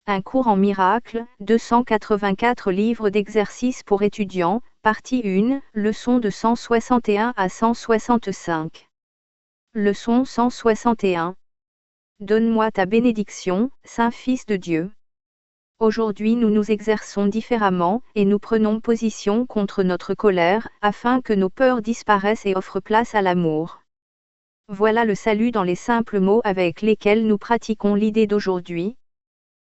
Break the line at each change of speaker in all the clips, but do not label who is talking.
Un cours en miracles, 284 livres d'exercices pour étudiants, partie 1, leçon de 161 à 165. Leçon 161. Donne-moi ta bénédiction, Saint Fils de Dieu. Aujourd'hui nous nous exerçons différemment, et nous prenons position contre notre colère, afin que nos peurs disparaissent et offrent place à l'amour. Voilà le salut dans les simples mots avec lesquels nous pratiquons l'idée d'aujourd'hui.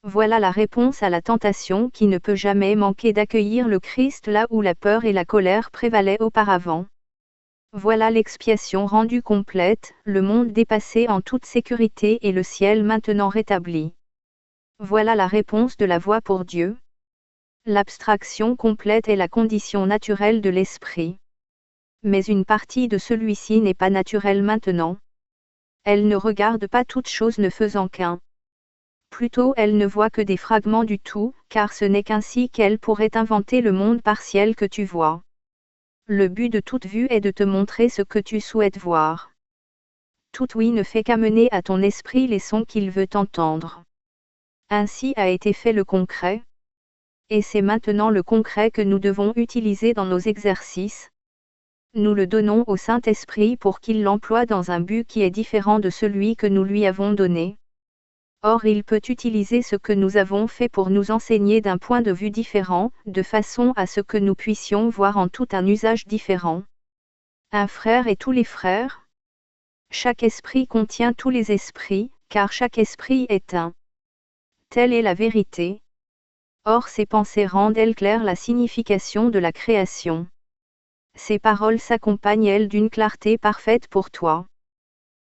Voilà la réponse à la tentation qui ne peut jamais manquer d'accueillir le Christ là où la peur et la colère prévalaient auparavant. Voilà l'expiation rendue complète, le monde dépassé en toute sécurité et le ciel maintenant rétabli. Voilà la réponse de la voie pour Dieu. L'abstraction complète est la condition naturelle de l'esprit. Mais une partie de celui-ci n'est pas naturelle maintenant. Elle ne regarde pas toute chose ne faisant qu'un. Plutôt elle ne voit que des fragments du tout, car ce n'est qu'ainsi qu'elle pourrait inventer le monde partiel que tu vois. Le but de toute vue est de te montrer ce que tu souhaites voir. Tout ouïe ne fait qu'amener à ton esprit les sons qu'il veut entendre. Ainsi a été fait le concret. Et c'est maintenant le concret que nous devons utiliser dans nos exercices. Nous le donnons au Saint-Esprit pour qu'il l'emploie dans un but qui est différent de celui que nous lui avons donné. Or il peut utiliser ce que nous avons fait pour nous enseigner d'un point de vue différent, de façon à ce que nous puissions voir en tout un usage différent. Un frère et tous les frères. Chaque esprit contient tous les esprits, car chaque esprit est un. Telle est la vérité. Or ces pensées rendent-elles claire la signification de la création. Ces paroles s'accompagnent elles d'une clarté parfaite pour toi.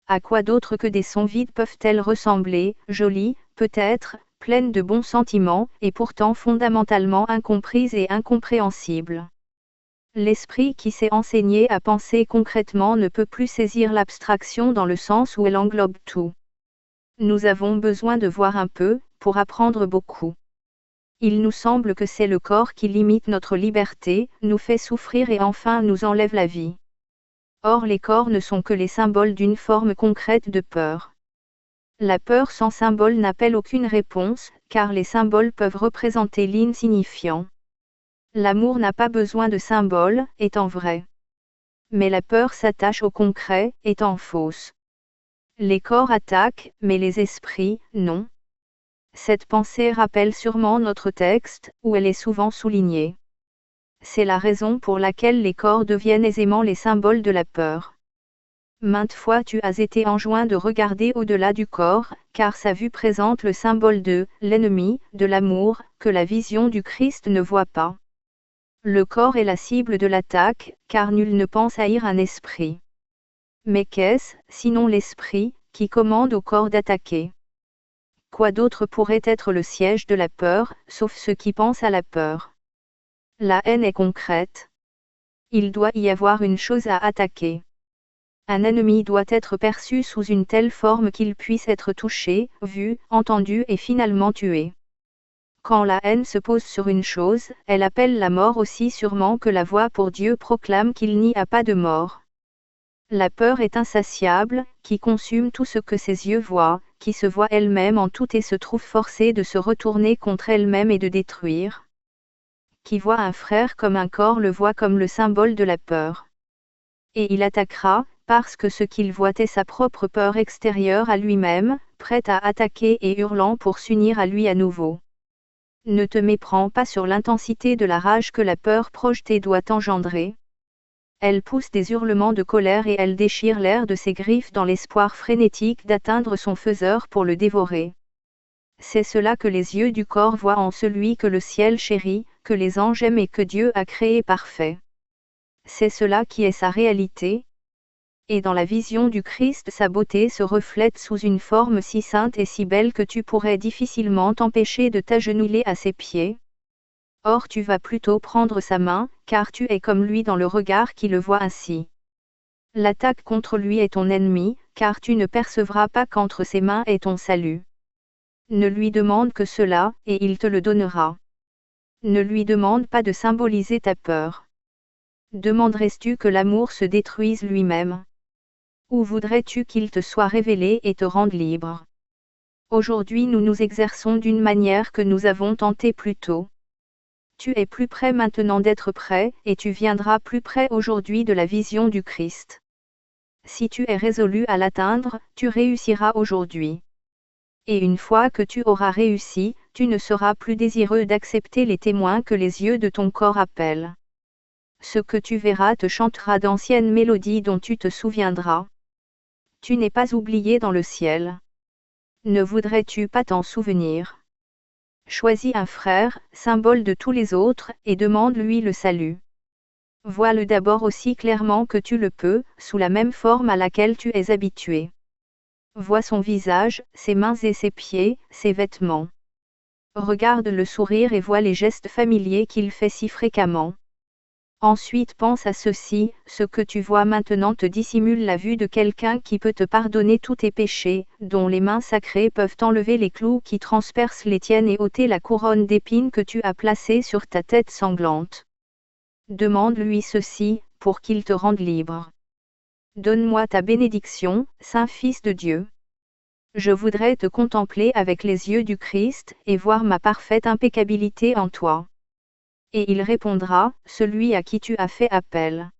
À quoi d'autre que des sons vides peuvent-elles ressembler, jolies, peut-être, pleines de bons sentiments, et pourtant fondamentalement incomprises et incompréhensibles. L'esprit qui s'est enseigné à penser concrètement ne peut plus saisir l'abstraction dans le sens où elle englobe tout. Nous avons besoin de voir un peu, pour apprendre beaucoup. Il nous semble que c'est le corps qui limite notre liberté, nous fait souffrir et enfin nous enlève la vie. Or les corps ne sont que les symboles d'une forme concrète de peur. La peur sans symbole n'appelle aucune réponse, car les symboles peuvent représenter l'insignifiant. L'amour n'a pas besoin de symbole, étant vrai. Mais la peur s'attache au concret, étant fausse. Les corps attaquent, mais les esprits, non. Cette pensée rappelle sûrement notre texte, où elle est souvent soulignée. C'est la raison pour laquelle les corps deviennent aisément les symboles de la peur. Maintes fois tu as été enjoint de regarder au-delà du corps, car sa vue présente le symbole de l'ennemi, de l'amour, que la vision du Christ ne voit pas. Le corps est la cible de l'attaque, car nul ne pense haïr un esprit. Mais qu'est-ce, sinon l'esprit, qui commande au corps d'attaquer? Quoi d'autre pourrait être le siège de la peur, sauf ceux qui pensent à la peur? La haine est concrète. Il doit y avoir une chose à attaquer. Un ennemi doit être perçu sous une telle forme qu'il puisse être touché, vu, entendu et finalement tué. Quand la haine se pose sur une chose, elle appelle la mort aussi sûrement que la voix pour Dieu proclame qu'il n'y a pas de mort. La peur est insatiable, qui consume tout ce que ses yeux voient, qui se voit elle-même en tout et se trouve forcée de se retourner contre elle-même et de détruire. Qui voit un frère comme un corps le voit comme le symbole de la peur. Et il attaquera, parce que ce qu'il voit est sa propre peur extérieure à lui-même, prête à attaquer et hurlant pour s'unir à lui à nouveau. Ne te méprends pas sur l'intensité de la rage que la peur projetée doit engendrer. Elle pousse des hurlements de colère et elle déchire l'air de ses griffes dans l'espoir frénétique d'atteindre son faiseur pour le dévorer. C'est cela que les yeux du corps voient en celui que le ciel chérit, que les anges aiment et que Dieu a créé parfait. C'est cela qui est sa réalité. Et dans la vision du Christ sa beauté se reflète sous une forme si sainte et si belle que tu pourrais difficilement t'empêcher de t'agenouiller à ses pieds. Or tu vas plutôt prendre sa main, car tu es comme lui dans le regard qui le voit ainsi. L'attaque contre lui est ton ennemi, car tu ne percevras pas qu'entre ses mains est ton salut. Ne lui demande que cela, et il te le donnera. Ne lui demande pas de symboliser ta peur. Demanderais-tu que l'amour se détruise lui-même? Ou voudrais-tu qu'il te soit révélé et te rende libre? Aujourd'hui nous nous exerçons d'une manière que nous avons tenté plus tôt. Tu es plus près maintenant d'être prêt, et tu viendras plus près aujourd'hui de la vision du Christ. Si tu es résolu à l'atteindre, tu réussiras aujourd'hui. Et une fois que tu auras réussi, tu ne seras plus désireux d'accepter les témoins que les yeux de ton corps appellent. Ce que tu verras te chantera d'anciennes mélodies dont tu te souviendras. Tu n'es pas oublié dans le ciel. Ne voudrais-tu pas t'en souvenir? Choisis un frère, symbole de tous les autres, et demande-lui le salut. Vois-le d'abord aussi clairement que tu le peux, sous la même forme à laquelle tu es habitué. Vois son visage, ses mains et ses pieds, ses vêtements. Regarde le sourire et vois les gestes familiers qu'il fait si fréquemment. Ensuite pense à ceci, ce que tu vois maintenant te dissimule la vue de quelqu'un qui peut te pardonner tous tes péchés, dont les mains sacrées peuvent enlever les clous qui transpercent les tiennes et ôter la couronne d'épines que tu as placée sur ta tête sanglante. Demande-lui ceci, pour qu'il te rende libre. Donne-moi ta bénédiction, Saint Fils de Dieu. Je voudrais te contempler avec les yeux du Christ, et voir ma parfaite impeccabilité en toi. Et il répondra, celui à qui tu as fait appel.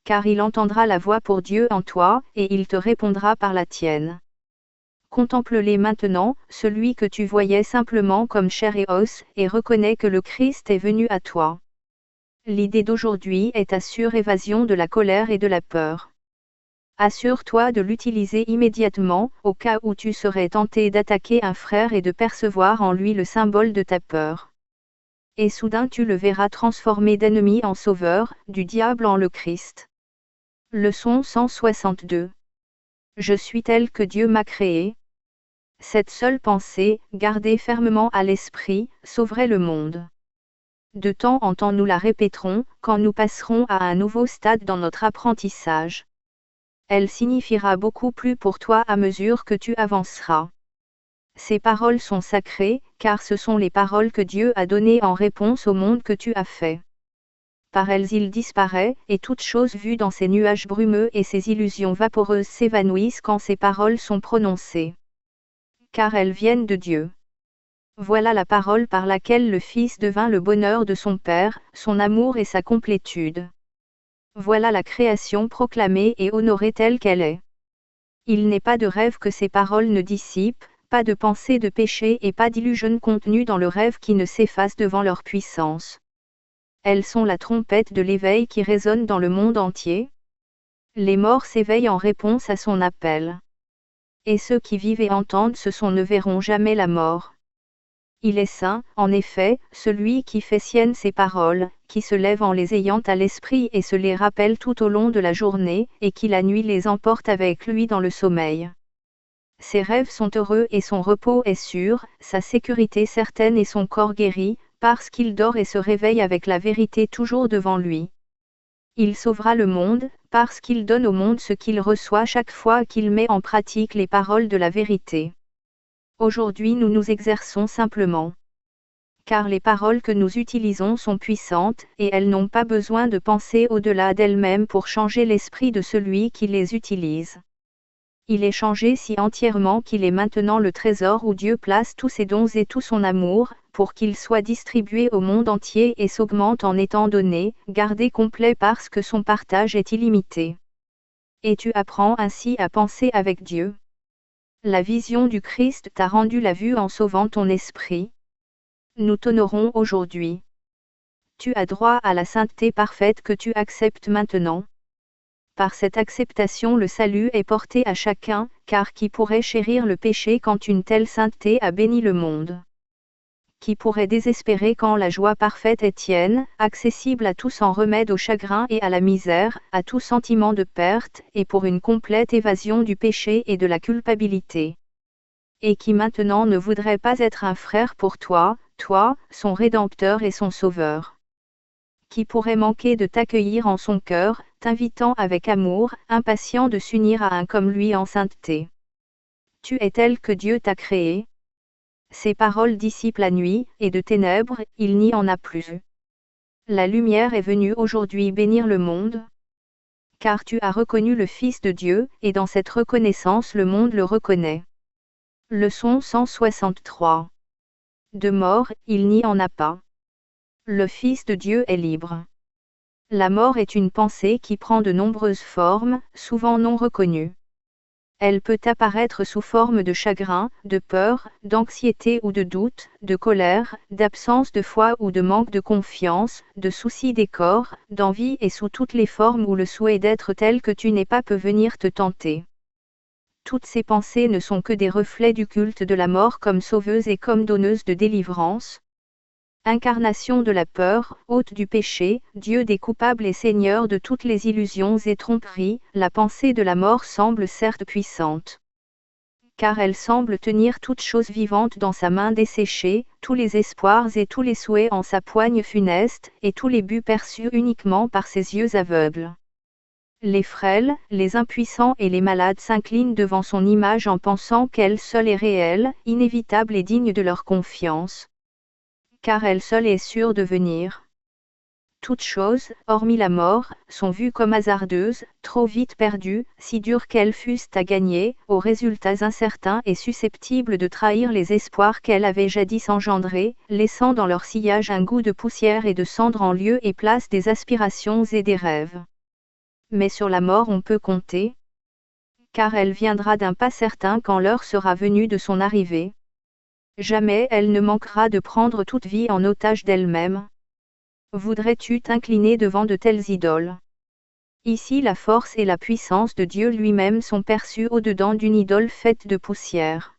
Car il entendra la voix pour Dieu en toi, et il te répondra par la tienne. Contemple-les maintenant, celui que tu voyais simplement comme chair et os, et reconnais que le Christ est venu à toi. L'idée d'aujourd'hui est ta sûre évasion de la colère et de la peur. Assure-toi de l'utiliser immédiatement, au cas où tu serais tenté d'attaquer un frère et de percevoir en lui le symbole de ta peur. Et soudain tu le verras transformé d'ennemi en sauveur, du diable en le Christ. Leçon 162. Je suis tel que Dieu m'a créé. Cette seule pensée, gardée fermement à l'esprit, sauverait le monde. De temps en temps nous la répéterons, quand nous passerons à un nouveau stade dans notre apprentissage. Elle signifiera beaucoup plus pour toi à mesure que tu avanceras. Ces paroles sont sacrées, car ce sont les paroles que Dieu a données en réponse au monde que tu as fait. Par elles il disparaît, et toute chose vue dans ces nuages brumeux et ces illusions vaporeuses s'évanouissent quand ces paroles sont prononcées. Car elles viennent de Dieu. Voilà la parole par laquelle le Fils devint le bonheur de son Père, son amour et sa complétude. Voilà la création proclamée et honorée telle qu'elle est. Il n'est pas de rêve que ces paroles ne dissipent, pas de pensée de péché et pas d'illusion contenue dans le rêve qui ne s'efface devant leur puissance. Elles sont la trompette de l'éveil qui résonne dans le monde entier. Les morts s'éveillent en réponse à son appel. Et ceux qui vivent et entendent ce son ne verront jamais la mort. Il est saint, en effet, celui qui fait siennes ces paroles, qui se lève en les ayant à l'esprit et se les rappelle tout au long de la journée, et qui la nuit les emporte avec lui dans le sommeil. Ses rêves sont heureux et son repos est sûr, sa sécurité certaine et son corps guéri, parce qu'il dort et se réveille avec la vérité toujours devant lui. Il sauvera le monde, parce qu'il donne au monde ce qu'il reçoit chaque fois qu'il met en pratique les paroles de la vérité. Aujourd'hui nous nous exerçons simplement. Car les paroles que nous utilisons sont puissantes, et elles n'ont pas besoin de penser au-delà d'elles-mêmes pour changer l'esprit de celui qui les utilise. Il est changé si entièrement qu'il est maintenant le trésor où Dieu place tous ses dons et tout son amour, pour qu'il soit distribué au monde entier et s'augmente en étant donné, gardé complet parce que son partage est illimité. Et tu apprends ainsi à penser avec Dieu. La vision du Christ t'a rendu la vue en sauvant ton esprit. Nous t'honorons aujourd'hui. Tu as droit à la sainteté parfaite que tu acceptes maintenant. Par cette acceptation le salut est porté à chacun, car qui pourrait chérir le péché quand une telle sainteté a béni le monde? Qui pourrait désespérer quand la joie parfaite est tienne, accessible à tout sans remède au chagrin et à la misère, à tout sentiment de perte, et pour une complète évasion du péché et de la culpabilité? Et qui maintenant ne voudrait pas être un frère pour toi, toi, son Rédempteur et son Sauveur? Qui pourrait manquer de t'accueillir en son cœur, t'invitant avec amour, impatient de s'unir à un comme lui en sainteté? Tu es tel que Dieu t'a créé. Ces paroles dissipent la nuit, et de ténèbres, il n'y en a plus. La lumière est venue aujourd'hui bénir le monde. Car tu as reconnu le Fils de Dieu, et dans cette reconnaissance le monde le reconnaît. Leçon 163. De mort, il n'y en a pas. Le Fils de Dieu est libre. La mort est une pensée qui prend de nombreuses formes, souvent non reconnues. Elle peut apparaître sous forme de chagrin, de peur, d'anxiété ou de doute, de colère, d'absence de foi ou de manque de confiance, de souci des corps, d'envie et sous toutes les formes où le souhait d'être tel que tu n'es pas peut venir te tenter. Toutes ces pensées ne sont que des reflets du culte de la mort comme sauveuse et comme donneuse de délivrance. Incarnation de la peur, hôte du péché, Dieu des coupables et Seigneur de toutes les illusions et tromperies, la pensée de la mort semble certes puissante. Car elle semble tenir toute chose vivante dans sa main desséchée, tous les espoirs et tous les souhaits en sa poigne funeste, et tous les buts perçus uniquement par ses yeux aveugles. Les frêles, les impuissants et les malades s'inclinent devant son image en pensant qu'elle seule est réelle, inévitable et digne de leur confiance. Car elle seule est sûre de venir. Toutes choses, hormis la mort, sont vues comme hasardeuses, trop vite perdues, si dures qu'elles fussent à gagner, aux résultats incertains et susceptibles de trahir les espoirs qu'elles avaient jadis engendrés, laissant dans leur sillage un goût de poussière et de cendre en lieu et place des aspirations et des rêves. Mais sur la mort on peut compter, car elle viendra d'un pas certain quand l'heure sera venue de son arrivée. Jamais elle ne manquera de prendre toute vie en otage d'elle-même. Voudrais-tu t'incliner devant de telles idoles? Ici la force et la puissance de Dieu lui-même sont perçues au-dedans d'une idole faite de poussière.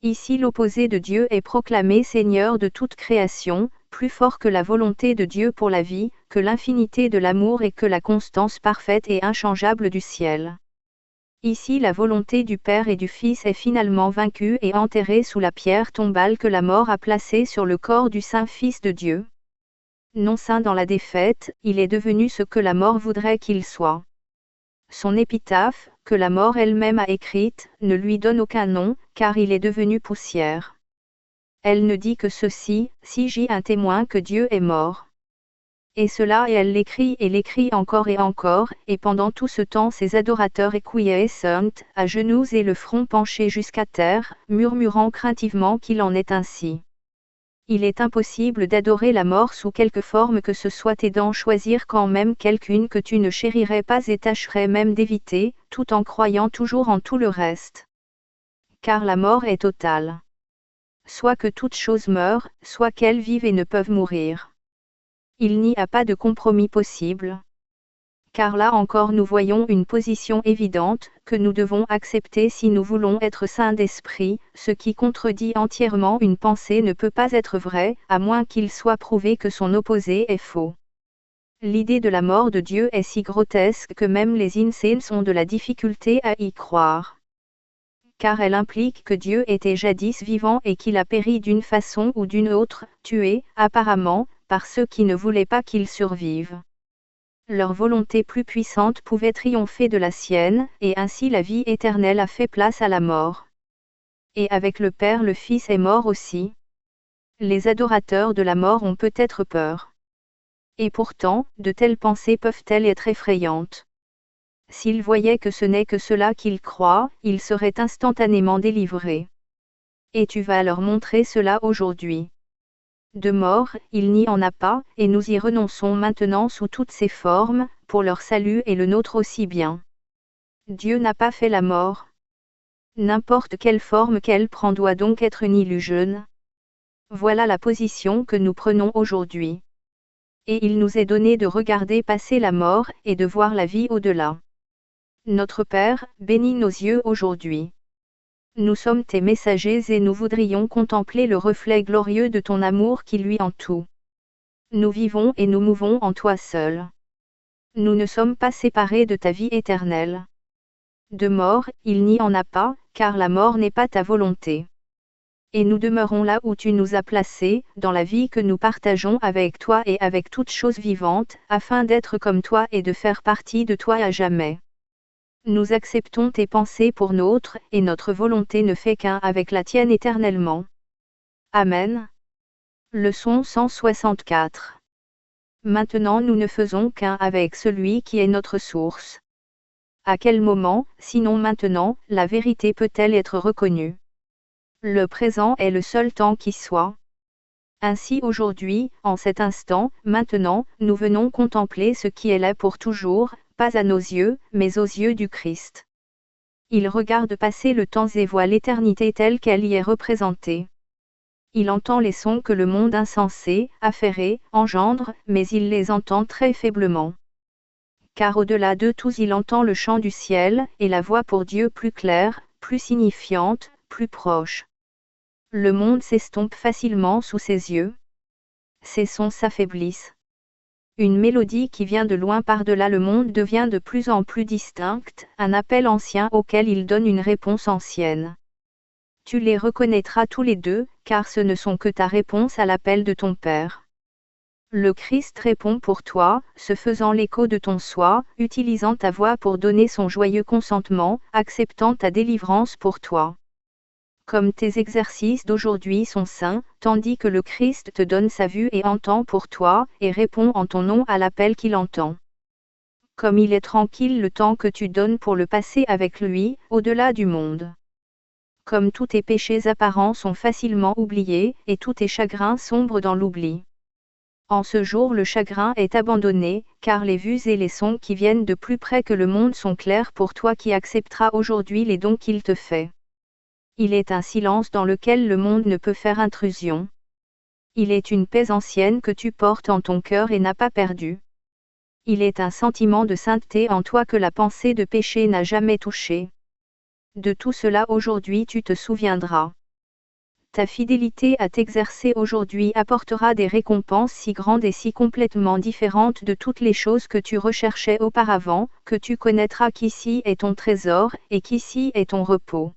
Ici l'opposé de Dieu est proclamé Seigneur de toute création, plus fort que la volonté de Dieu pour la vie, que l'infinité de l'amour et que la constance parfaite et inchangeable du ciel. Ici la volonté du Père et du Fils est finalement vaincue et enterrée sous la pierre tombale que la mort a placée sur le corps du Saint Fils de Dieu. Non saint dans la défaite, il est devenu ce que la mort voudrait qu'il soit. Son épitaphe, que la mort elle-même a écrite, ne lui donne aucun nom, car il est devenu poussière. Elle ne dit que ceci, si j'ai un témoin que Dieu est mort. Et cela et elle l'écrit encore et pendant tout ce temps ses adorateurs acquiescent, à genoux et le front penché jusqu'à terre, murmurant craintivement qu'il en est ainsi. Il est impossible d'adorer la mort sous quelque forme que ce soit et d'en choisir quand même quelqu'une que tu ne chérirais pas et tâcherais même d'éviter, tout en croyant toujours en tout le reste. Car la mort est totale. Soit que toutes choses meurent, soit qu'elles vivent et ne peuvent mourir. Il n'y a pas de compromis possible. Car là encore nous voyons une position évidente, que nous devons accepter si nous voulons être saints d'esprit, ce qui contredit entièrement une pensée ne peut pas être vrai, à moins qu'il soit prouvé que son opposé est faux. L'idée de la mort de Dieu est si grotesque que même les insane ont de la difficulté à y croire. Car elle implique que Dieu était jadis vivant et qu'il a péri d'une façon ou d'une autre, tué, apparemment, par ceux qui ne voulaient pas qu'il survive. Leur volonté plus puissante pouvait triompher de la sienne, et ainsi la vie éternelle a fait place à la mort. Et avec le Père le Fils est mort aussi. Les adorateurs de la mort ont peut-être peur. Et pourtant, de telles pensées peuvent-elles être effrayantes? S'ils voyaient que ce n'est que cela qu'ils croient, ils seraient instantanément délivrés. Et tu vas leur montrer cela aujourd'hui. De mort, il n'y en a pas, et nous y renonçons maintenant sous toutes ses formes, pour leur salut et le nôtre aussi bien. Dieu n'a pas fait la mort. N'importe quelle forme qu'elle prend doit donc être une illusion. Voilà la position que nous prenons aujourd'hui. Et il nous est donné de regarder passer la mort et de voir la vie au-delà. Notre Père, bénis nos yeux aujourd'hui. Nous sommes tes messagers et nous voudrions contempler le reflet glorieux de ton amour qui lui en tout. Nous vivons et nous mouvons en toi seul. Nous ne sommes pas séparés de ta vie éternelle. De mort, il n'y en a pas, car la mort n'est pas ta volonté. Et nous demeurons là où tu nous as placés, dans la vie que nous partageons avec toi et avec toute chose vivante, afin d'être comme toi et de faire partie de toi à jamais. Nous acceptons tes pensées pour nôtres, et notre volonté ne fait qu'un avec la tienne éternellement. Amen. Leçon 164. Maintenant nous ne faisons qu'un avec celui qui est notre source. À quel moment, sinon maintenant, la vérité peut-elle être reconnue? Le présent est le seul temps qui soit. Ainsi aujourd'hui, en cet instant, maintenant, nous venons contempler ce qui est là pour toujours, pas à nos yeux, mais aux yeux du Christ. Il regarde passer le temps et voit l'éternité telle qu'elle y est représentée. Il entend les sons que le monde insensé, affairé, engendre, mais il les entend très faiblement. Car au-delà d'eux tous il entend le chant du ciel, et la voix pour Dieu plus claire, plus signifiante, plus proche. Le monde s'estompe facilement sous ses yeux. Ses sons s'affaiblissent. Une mélodie qui vient de loin par-delà le monde devient de plus en plus distincte, un appel ancien auquel il donne une réponse ancienne. Tu les reconnaîtras tous les deux, car ce ne sont que ta réponse à l'appel de ton Père. Le Christ répond pour toi, se faisant l'écho de ton soi, utilisant ta voix pour donner son joyeux consentement, acceptant ta délivrance pour toi. Comme tes exercices d'aujourd'hui sont saints, tandis que le Christ te donne sa vue et entend pour toi, et répond en ton nom à l'appel qu'il entend. Comme il est tranquille le temps que tu donnes pour le passer avec lui, au-delà du monde. Comme tous tes péchés apparents sont facilement oubliés, et tous tes chagrins sombrent dans l'oubli. En ce jour le chagrin est abandonné, car les vues et les sons qui viennent de plus près que le monde sont clairs pour toi qui accepteras aujourd'hui les dons qu'il te fait. Il est un silence dans lequel le monde ne peut faire intrusion. Il est une paix ancienne que tu portes en ton cœur et n'as pas perdue. Il est un sentiment de sainteté en toi que la pensée de péché n'a jamais touché. De tout cela aujourd'hui tu te souviendras. Ta fidélité à t'exercer aujourd'hui apportera des récompenses si grandes et si complètement différentes de toutes les choses que tu recherchais auparavant, que tu connaîtras qu'ici est ton trésor, et qu'ici est ton repos.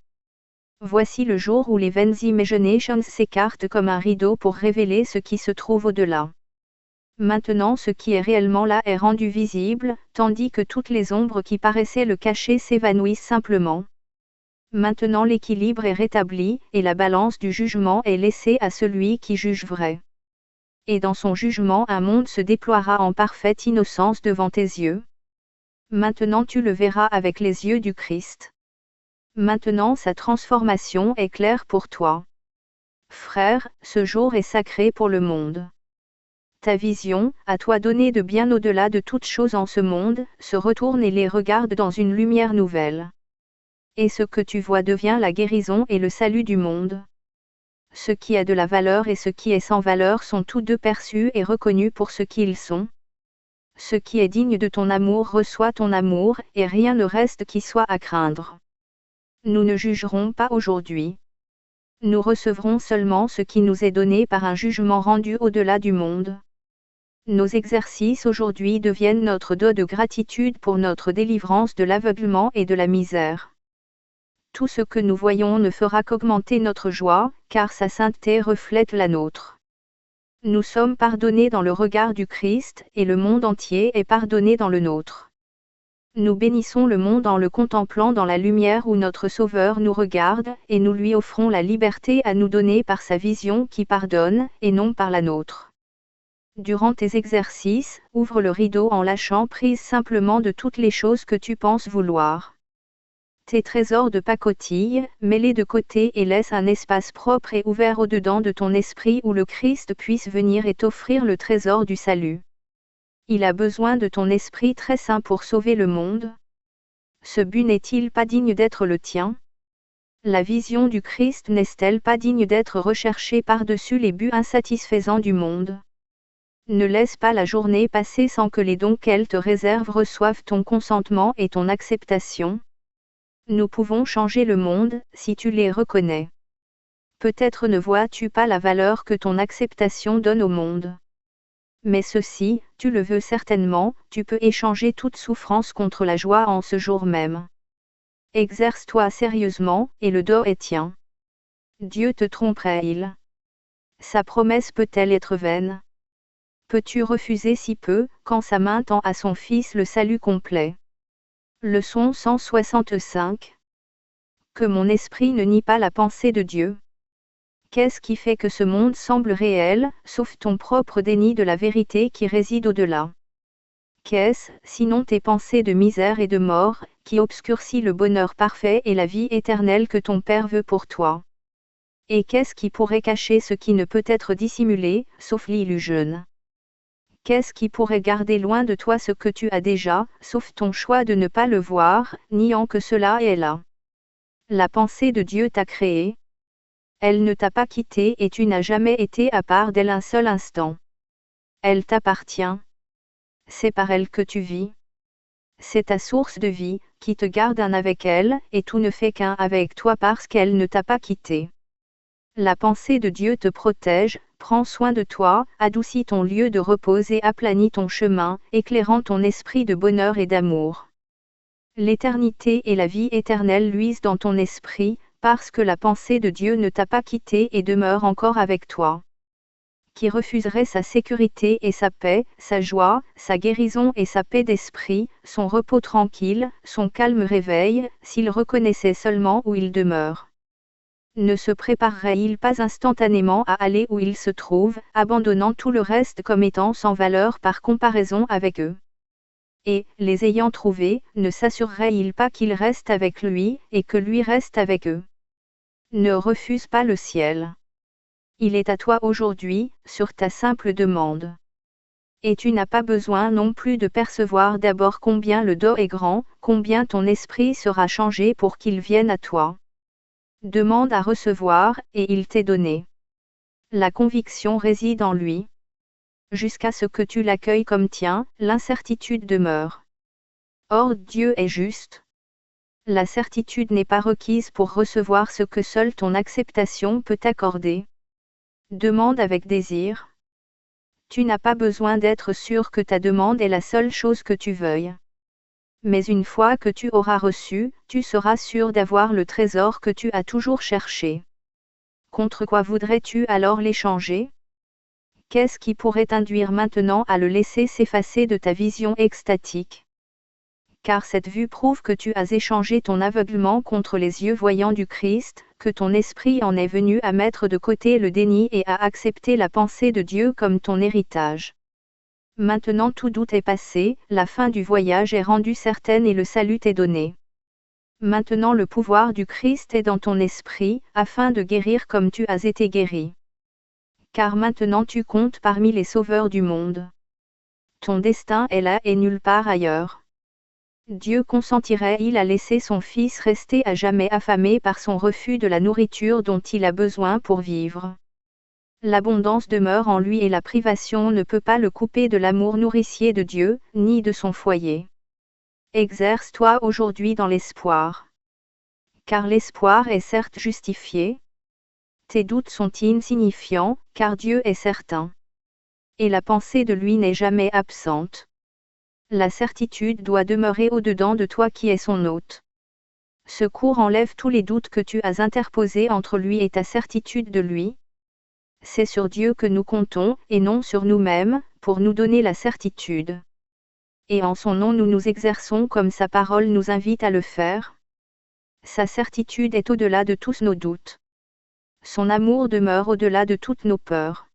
Voici le jour où les vaines imaginations s'écartent comme un rideau pour révéler ce qui se trouve au-delà. Maintenant ce qui est réellement là est rendu visible, tandis que toutes les ombres qui paraissaient le cacher s'évanouissent simplement. Maintenant l'équilibre est rétabli, et la balance du jugement est laissée à celui qui juge vrai. Et dans son jugement un monde se déploiera en parfaite innocence devant tes yeux. Maintenant tu le verras avec les yeux du Christ. Maintenant sa transformation est claire pour toi. Frère, ce jour est sacré pour le monde. Ta vision, à toi donnée de bien au-delà de toute chose en ce monde, se retourne et les regarde dans une lumière nouvelle. Et ce que tu vois devient la guérison et le salut du monde. Ce qui a de la valeur et ce qui est sans valeur sont tous deux perçus et reconnus pour ce qu'ils sont. Ce qui est digne de ton amour reçoit ton amour, et rien ne reste qui soit à craindre. Nous ne jugerons pas aujourd'hui. Nous recevrons seulement ce qui nous est donné par un jugement rendu au-delà du monde. Nos exercices aujourd'hui deviennent notre dot de gratitude pour notre délivrance de l'aveuglement et de la misère. Tout ce que nous voyons ne fera qu'augmenter notre joie, car sa sainteté reflète la nôtre. Nous sommes pardonnés dans le regard du Christ, et le monde entier est pardonné dans le nôtre. Nous bénissons le monde en le contemplant dans la lumière où notre Sauveur nous regarde, et nous lui offrons la liberté à nous donner par sa vision qui pardonne, et non par la nôtre. Durant tes exercices, ouvre le rideau en lâchant prise simplement de toutes les choses que tu penses vouloir. Tes trésors de pacotille, mets-les de côté et laisse un espace propre et ouvert au-dedans de ton esprit où le Christ puisse venir et t'offrir le trésor du salut. Il a besoin de ton esprit très saint pour sauver le monde. Ce but n'est-il pas digne d'être le tien? La vision du Christ n'est-elle pas digne d'être recherchée par-dessus les buts insatisfaisants du monde? Ne laisse pas la journée passer sans que les dons qu'elle te réserve reçoivent ton consentement et ton acceptation. Nous pouvons changer le monde, si tu les reconnais. Peut-être ne vois-tu pas la valeur que ton acceptation donne au monde. Mais ceci, tu le veux certainement, tu peux échanger toute souffrance contre la joie en ce jour même. Exerce-toi sérieusement, et le dos est tien. Dieu te tromperait-il? Sa promesse peut-elle être vaine? Peux-tu refuser si peu, quand sa main tend à son Fils le salut complet? Leçon 165. Que mon esprit ne nie pas la pensée de Dieu. Qu'est-ce qui fait que ce monde semble réel, sauf ton propre déni de la vérité qui réside au-delà? Qu'est-ce, sinon tes pensées de misère et de mort, qui obscurcit le bonheur parfait et la vie éternelle que ton Père veut pour toi? Et qu'est-ce qui pourrait cacher ce qui ne peut être dissimulé, sauf l'illusion? Qu'est-ce qui pourrait garder loin de toi ce que tu as déjà, sauf ton choix de ne pas le voir, niant que cela est là? La pensée de Dieu t'a créé. Elle ne t'a pas quitté et tu n'as jamais été à part d'elle un seul instant. Elle t'appartient. C'est par elle que tu vis. C'est ta source de vie, qui te garde un avec elle, et tout ne fait qu'un avec toi parce qu'elle ne t'a pas quitté. La pensée de Dieu te protège, prend soin de toi, adoucit ton lieu de repos et aplanit ton chemin, éclairant ton esprit de bonheur et d'amour. L'éternité et la vie éternelle luisent dans ton esprit, parce que la pensée de Dieu ne t'a pas quitté et demeure encore avec toi. Qui refuserait sa sécurité et sa paix, sa joie, sa guérison et sa paix d'esprit, son repos tranquille, son calme réveil, s'il reconnaissait seulement où il demeure? Ne se préparerait-il pas instantanément à aller où il se trouve, abandonnant tout le reste comme étant sans valeur par comparaison avec eux? Et, les ayant trouvés, ne s'assurerait-il pas qu'ils restent avec lui, et que lui reste avec eux? Ne refuse pas le ciel. Il est à toi aujourd'hui, sur ta simple demande. Et tu n'as pas besoin non plus de percevoir d'abord combien le dos est grand, combien ton esprit sera changé pour qu'il vienne à toi. Demande à recevoir, et il t'est donné. La conviction réside en lui. Jusqu'à ce que tu l'accueilles comme tien, l'incertitude demeure. Or Dieu est juste. La certitude n'est pas requise pour recevoir ce que seule ton acceptation peut accorder. Demande avec désir. Tu n'as pas besoin d'être sûr que ta demande est la seule chose que tu veuilles. Mais une fois que tu auras reçu, tu seras sûr d'avoir le trésor que tu as toujours cherché. Contre quoi voudrais-tu alors l'échanger? Qu'est-ce qui pourrait t'induire maintenant à le laisser s'effacer de ta vision extatique? Car cette vue prouve que tu as échangé ton aveuglement contre les yeux voyants du Christ, que ton esprit en est venu à mettre de côté le déni et à accepter la pensée de Dieu comme ton héritage. Maintenant tout doute est passé, la fin du voyage est rendue certaine et le salut est donné. Maintenant le pouvoir du Christ est dans ton esprit, afin de guérir comme tu as été guéri. Car maintenant tu comptes parmi les sauveurs du monde. Ton destin est là et nulle part ailleurs. Dieu consentirait-il à laisser son Fils rester à jamais affamé par son refus de la nourriture dont il a besoin pour vivre? L'abondance demeure en lui et la privation ne peut pas le couper de l'amour nourricier de Dieu, ni de son foyer. Exerce-toi aujourd'hui dans l'espoir. Car l'espoir est certes justifié. Tes doutes sont insignifiants, car Dieu est certain. Et la pensée de lui n'est jamais absente. La certitude doit demeurer au-dedans de toi qui es son hôte. Ce cours enlève tous les doutes que tu as interposés entre lui et ta certitude de lui. C'est sur Dieu que nous comptons, et non sur nous-mêmes, pour nous donner la certitude. Et en son nom nous nous exerçons comme sa parole nous invite à le faire. Sa certitude est au-delà de tous nos doutes. Son amour demeure au-delà de toutes nos peurs.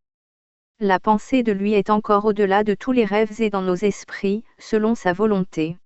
La pensée de lui est encore au-delà de tous les rêves et dans nos esprits, selon sa volonté.